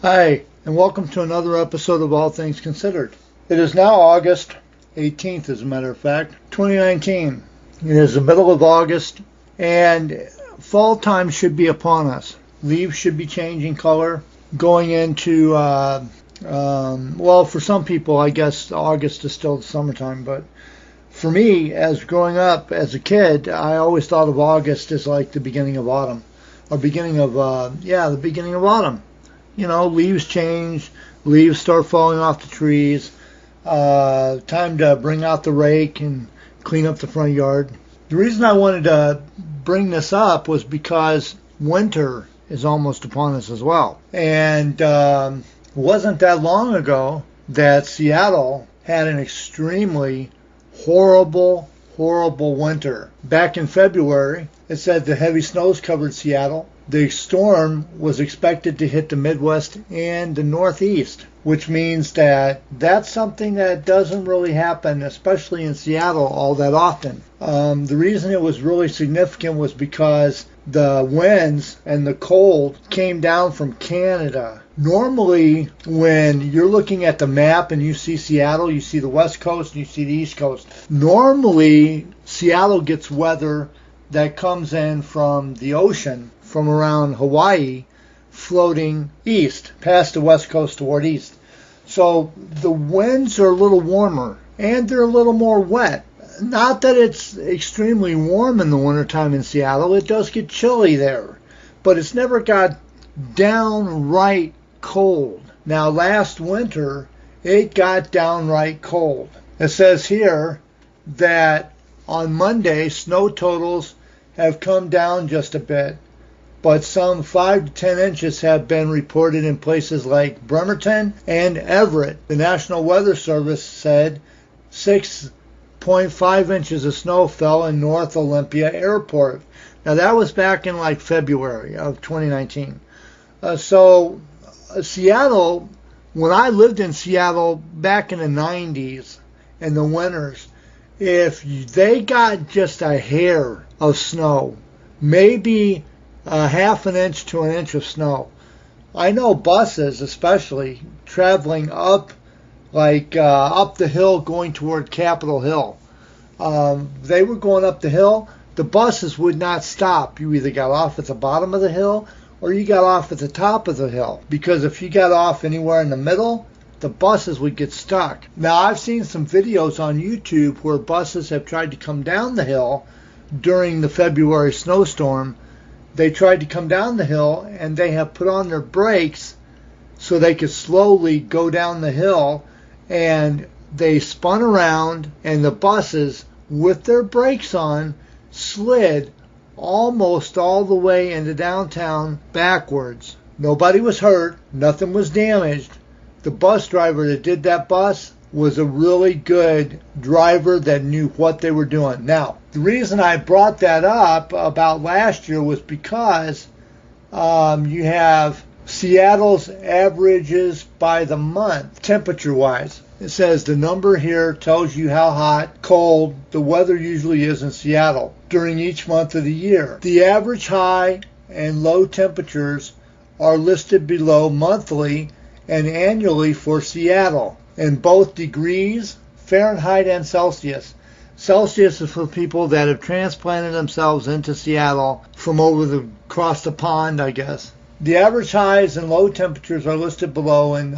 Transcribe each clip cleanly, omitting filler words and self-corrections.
Hi, and welcome to another episode of All Things Considered. It is now August 18th, as a matter of fact, 2019. It is the middle of August, and fall time should be upon us. Leaves should be changing color, going into, well, for some people, I guess August is still the summertime, but for me, as growing up as a kid, I always thought of August as like the beginning of autumn, or the beginning of autumn. You know, leaves change, leaves start falling off the trees, time to bring out the rake and clean up the front yard. The reason I wanted to bring this up was because winter is almost upon us as well. And it wasn't that long ago that Seattle had an extremely horrible winter. Back in February, it said the heavy snows covered Seattle. The storm was expected to hit the Midwest and the Northeast, which means that that's something that doesn't really happen, especially in Seattle, all that often. The reason it was really significant was because the winds and the cold came down from Canada. Normally, when you're looking at the map and you see Seattle, you see the West Coast and you see the East Coast. Normally, Seattle gets weather that comes in from the ocean, from around Hawaii, floating east, past the West Coast toward east. So the winds are a little warmer, and they're a little more wet. Not that it's extremely warm in the wintertime in Seattle. It does get chilly there, but it's never got downright cold. Now, last winter, it got downright cold. It says here that on Monday, snow totals have come down just a bit, but some 5 to 10 inches have been reported in places like Bremerton and Everett. The National Weather Service said 6.5 inches of snow fell in North Olympia Airport. Now that was back in like February of 2019. Seattle, when I lived in Seattle back in the 90s in the winters, if they got just a hair of snow, maybe a half an inch to an inch of snow, I know buses, especially traveling up the hill going toward Capitol Hill, they were going up the hill. The buses would not stop. You either got off at the bottom of the hill or you got off at the top of the hill, because if you got off anywhere in the middle, the buses would get stuck. Now, I've seen some videos on YouTube where buses have tried to come down the hill during the February snowstorm. They tried to come down the hill and they have put on their brakes so they could slowly go down the hill, and they spun around and the buses, with their brakes on, slid almost all the way into downtown backwards. Nobody was hurt. Nothing was damaged. The bus driver that did that bus was a really good driver that knew what they were doing. Now, the reason I brought that up about last year was because you have Seattle's averages by the month, temperature-wise. It says the number here tells you how hot, cold the weather usually is in Seattle during each month of the year. The average high and low temperatures are listed below monthly and annually for Seattle in both degrees, Fahrenheit and Celsius. Celsius is for people that have transplanted themselves into Seattle from across the pond, I guess. The average highs and low temperatures are listed below in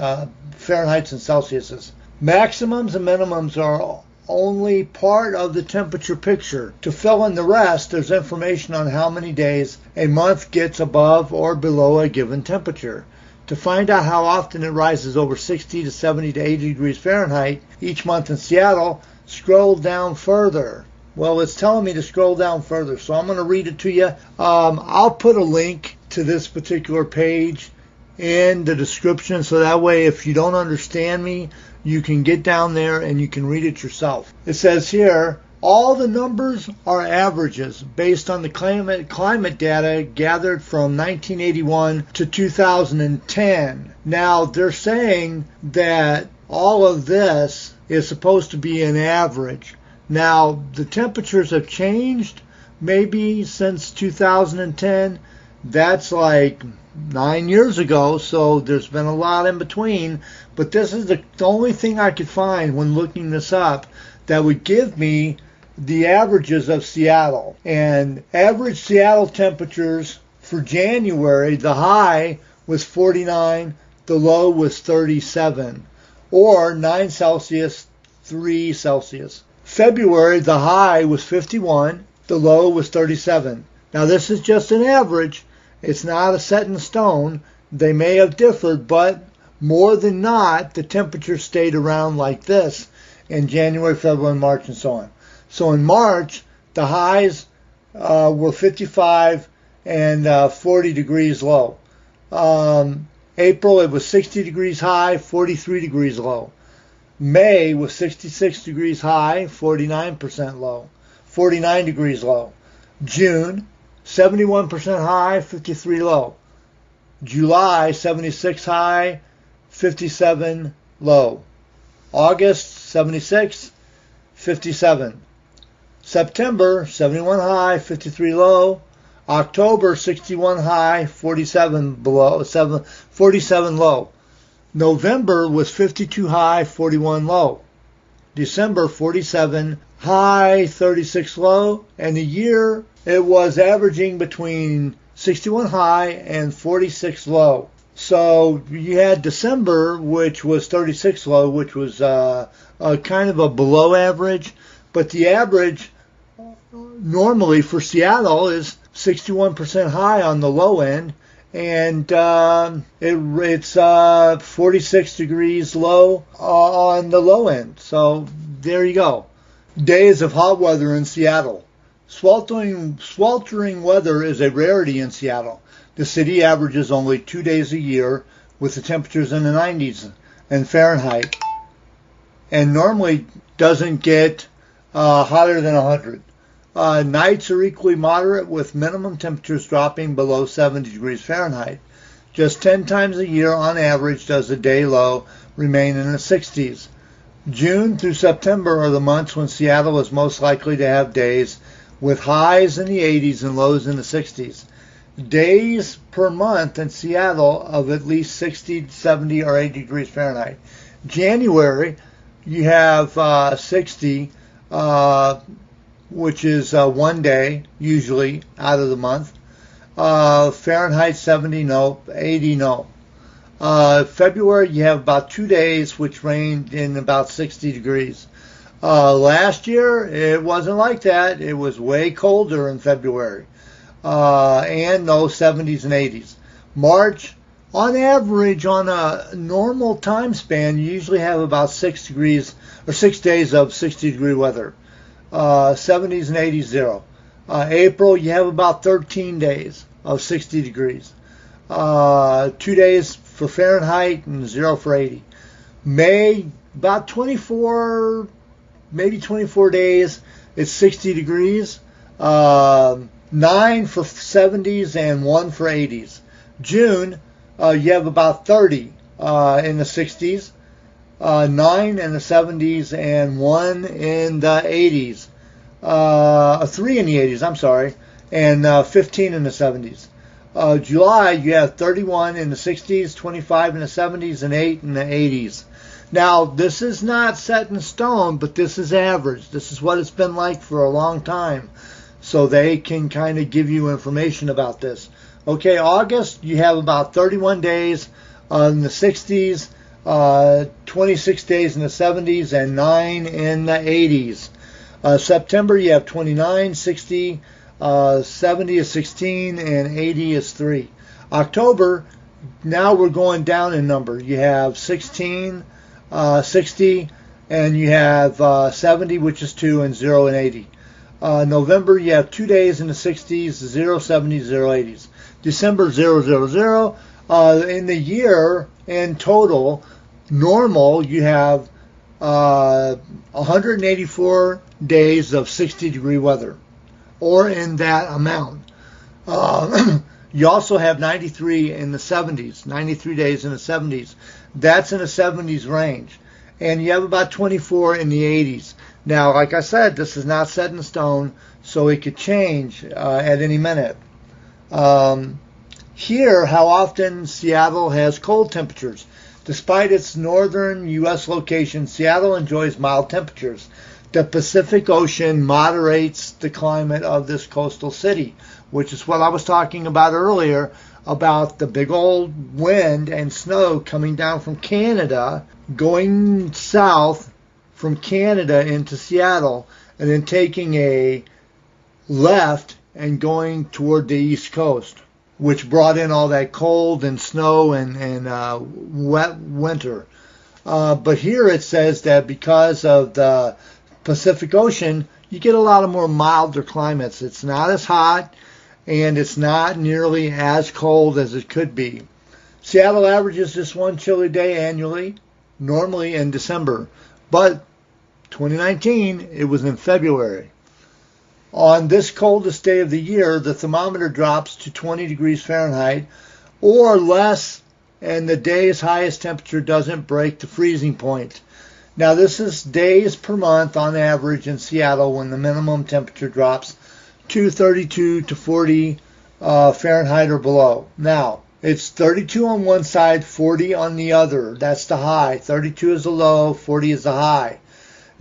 Fahrenheit and Celsius. Maximums and minimums are only part of the temperature picture. To fill in the rest, there's information on how many days a month gets above or below a given temperature. To find out how often it rises over 60 to 70 to 80 degrees Fahrenheit each month in Seattle, scroll down further. Well, it's telling me to scroll down further, so I'm going to read it to you. I'll put a link to this particular page in the description, so that way if you don't understand me, you can get down there and you can read it yourself. It says here, all the numbers are averages based on the climate data gathered from 1981 to 2010. Now, they're saying that all of this is supposed to be an average. Now, the temperatures have changed maybe since 2010. That's like 9 years ago, so there's been a lot in between. But this is the only thing I could find when looking this up that would give me the averages of Seattle. And average Seattle temperatures for January, the high was 49, the low was 37, or 9 Celsius, 3 Celsius. February, the high was 51, the low was 37. Now this is just an average. It's not a set in stone. They may have differed, but more than not, the temperature stayed around like this in January, February, March, and so on. So in March, the highs were 55 and 40 degrees low. April, it was 60 degrees high, 43 degrees low. May was 66 degrees high, 49% low, 49 degrees low. June, 71% high, 53 low. July, 76 high, 57 low. August, 76, 57. September, 71 high, 53 low. October, 61 high, 47 low. November was 52 high, 41 low. December, 47 high, 36 low. And the year, it was averaging between 61 high and 46 low. So you had December, which was 36 low, which was kind of a below average. But the average normally for Seattle is 61% high on the low end, and it's 46 degrees low on the low end. So there you go. Days of hot weather in Seattle. Sweltering weather is a rarity in Seattle. The city averages only 2 days a year with the temperatures in the 90s in Fahrenheit, and normally doesn't get hotter than 100. Nights are equally moderate with minimum temperatures dropping below 70 degrees Fahrenheit. Just 10 times a year on average does the day low remain in the 60s. June through September are the months when Seattle is most likely to have days with highs in the 80s and lows in the 60s. Days per month in Seattle of at least 60, 70, or 80 degrees Fahrenheit. January, you have 60, which is 1 day, usually, out of the month. Fahrenheit 70, no. 80, no. February, you have about 2 days, which ranged in about 60 degrees. Last year, it wasn't like that. It was way colder in February. And no 70s and 80s. March, on average, on a normal time span, you usually have about 6 degrees or 6 days of 60-degree weather. 70s and 80s, 0. April, you have about 13 days of 60 degrees. 2 days for Fahrenheit and 0 for 80. May, about 24, maybe 24 days, it's 60 degrees. 9 for 70s and 1 for 80s. June, you have about 30 in the 60s, 9 in the 70s, and 1 in the 80s. 3 in the 80s, I'm sorry, and 15 in the 70s. July, you have 31 in the 60s, 25 in the 70s, and 8 in the 80s. Now, this is not set in stone, but this is average. This is what it's been like for a long time. So they can kind of give you information about this. Okay, August, you have about 31 days in the 60s, 26 days in the 70s, and 9 in the 80s. September, you have 29, 60, 70 is 16, and 80 is 3. October, now we're going down in number. You have 16, 60, and you have 70, which is 2, and 0 and 80. November, you have 2 days in the 60s, 0, 70s, 0, 80s. December, 0, 0, 0. In the year, in total, normal, you have 184 days of 60-degree weather, or in that amount. You also have 93 in the 70s, 93 days in the 70s. That's in the 70s range. And you have about 24 in the 80s. Now, like I said, this is not set in stone, so it could change at any minute. Here, how often Seattle has cold temperatures. Despite its northern U.S. location, Seattle enjoys mild temperatures. The Pacific Ocean moderates the climate of this coastal city, which is what I was talking about earlier, about the big old wind and snow coming down from Canada, going south from Canada into Seattle, and then taking a left and going toward the East Coast, which brought in all that cold and snow and wet winter. But here it says that because of the Pacific Ocean, you get a lot of more milder climates. It's not as hot, and it's not nearly as cold as it could be. Seattle averages just one chilly day annually, normally in December, but 2019, it was in February. On this coldest day of the year, the thermometer drops to 20 degrees Fahrenheit or less, and the day's highest temperature doesn't break the freezing point. Now, this is days per month on average in Seattle when the minimum temperature drops to 32 to 40 Fahrenheit or below. Now, it's 32 on one side, 40 on the other. That's the high. 32 is the low, 40 is the high.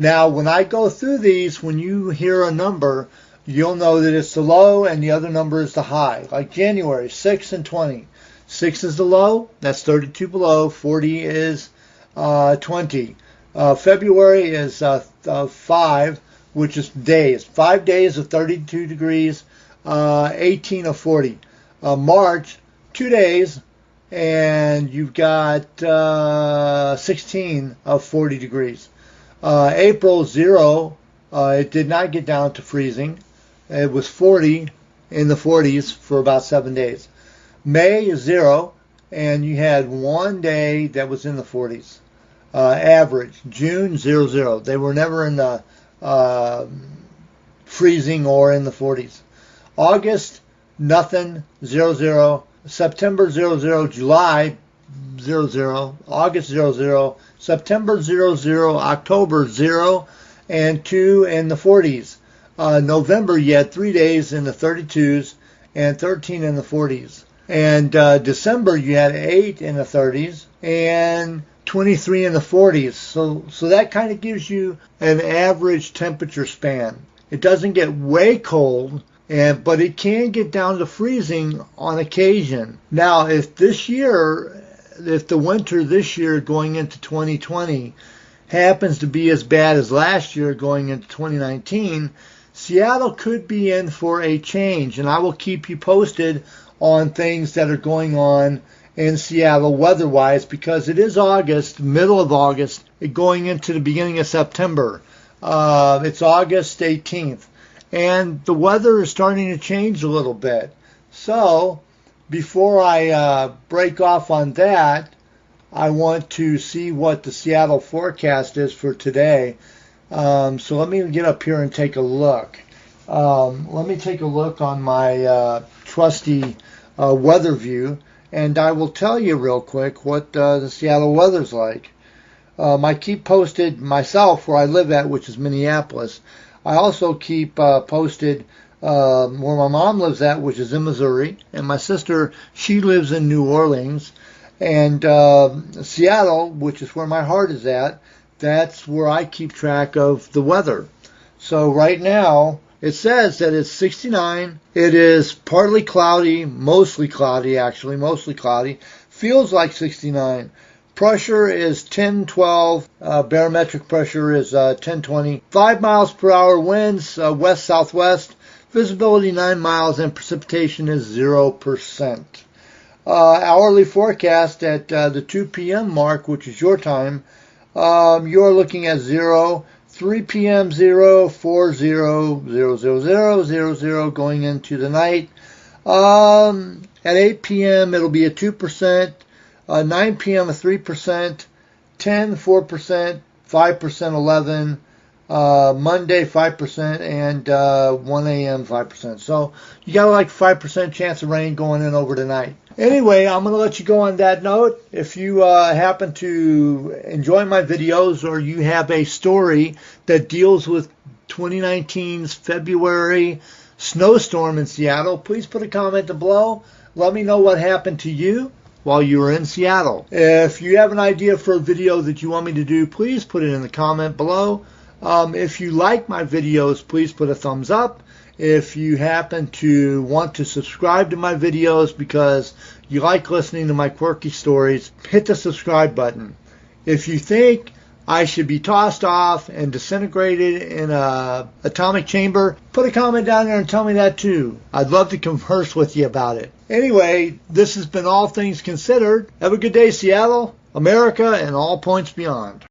Now, when I go through these, when you hear a number, you'll know that it's the low and the other number is the high. Like January, 6 and 20. 6 is the low, that's 32 below. 40 is 20. February is 5, which is days. 5 days of 32 degrees, 18 of 40. March, 2 days, and you've got 16 of 40 degrees. April, 0. It did not get down to freezing. It was 40 in the 40s for about 7 days. May is 0, and you had 1 day that was in the 40s. Average. June, 0. They were never in the freezing or in the 40s. August, nothing, 0. September, 0. July, 0. August, 0. September, 0. October, 0. And 2 in the 40s. November, you had 3 days in the 32s and 13 in the 40s. And December, you had 8 in the 30s and 23 in the 40s. So that kind of gives you an average temperature span. It doesn't get way cold, but it can get down to freezing on occasion. Now, if the winter this year going into 2020 happens to be as bad as last year going into 2019, Seattle could be in for a change, and I will keep you posted on things that are going on in Seattle weather-wise, because it is August, middle of August, going into the beginning of September. It's August 18th, and the weather is starting to change a little bit. So, before I break off on that, I want to see what the Seattle forecast is for today. So let me get up here and take a look. Let me take a look on my trusty weather view, and I will tell you real quick what the Seattle weather's like. I keep posted myself where I live at, which is Minneapolis. I also keep posted where my mom lives at, which is in Missouri, and my sister, she lives in New Orleans. And Seattle, which is where my heart is at, that's where I keep track of the weather. So right now, it says that it's 69. It is partly cloudy, mostly cloudy, actually, mostly cloudy. Feels like 69. Pressure is 1012. Barometric pressure is 1020. 5 miles per hour winds, west-southwest. Visibility 9 miles, and precipitation is 0%. Hourly forecast at the 2 p.m. mark, which is your time, you're looking at 0, 3 p.m. 0, 4 0, 0 0 0 0 0 going into the night. At 8 p.m. it'll be a 2%, 9 p.m. a 3%, 10 4%, 5% 11, Monday 5%, and 1 a.m. 5%. So you got like 5% chance of rain going in over tonight. Anyway, I'm going to let you go on that note. If you happen to enjoy my videos, or you have a story that deals with 2019's February snowstorm in Seattle, please put a comment below. Let me know what happened to you while you were in Seattle. If you have an idea for a video that you want me to do, please put it in the comment below. If you like my videos, please put a thumbs up. If you happen to want to subscribe to my videos because you like listening to my quirky stories, hit the subscribe button. If you think I should be tossed off and disintegrated in an atomic chamber, put a comment down there and tell me that too. I'd love to converse with you about it. Anyway, this has been All Things Considered. Have a good day, Seattle, America, and all points beyond.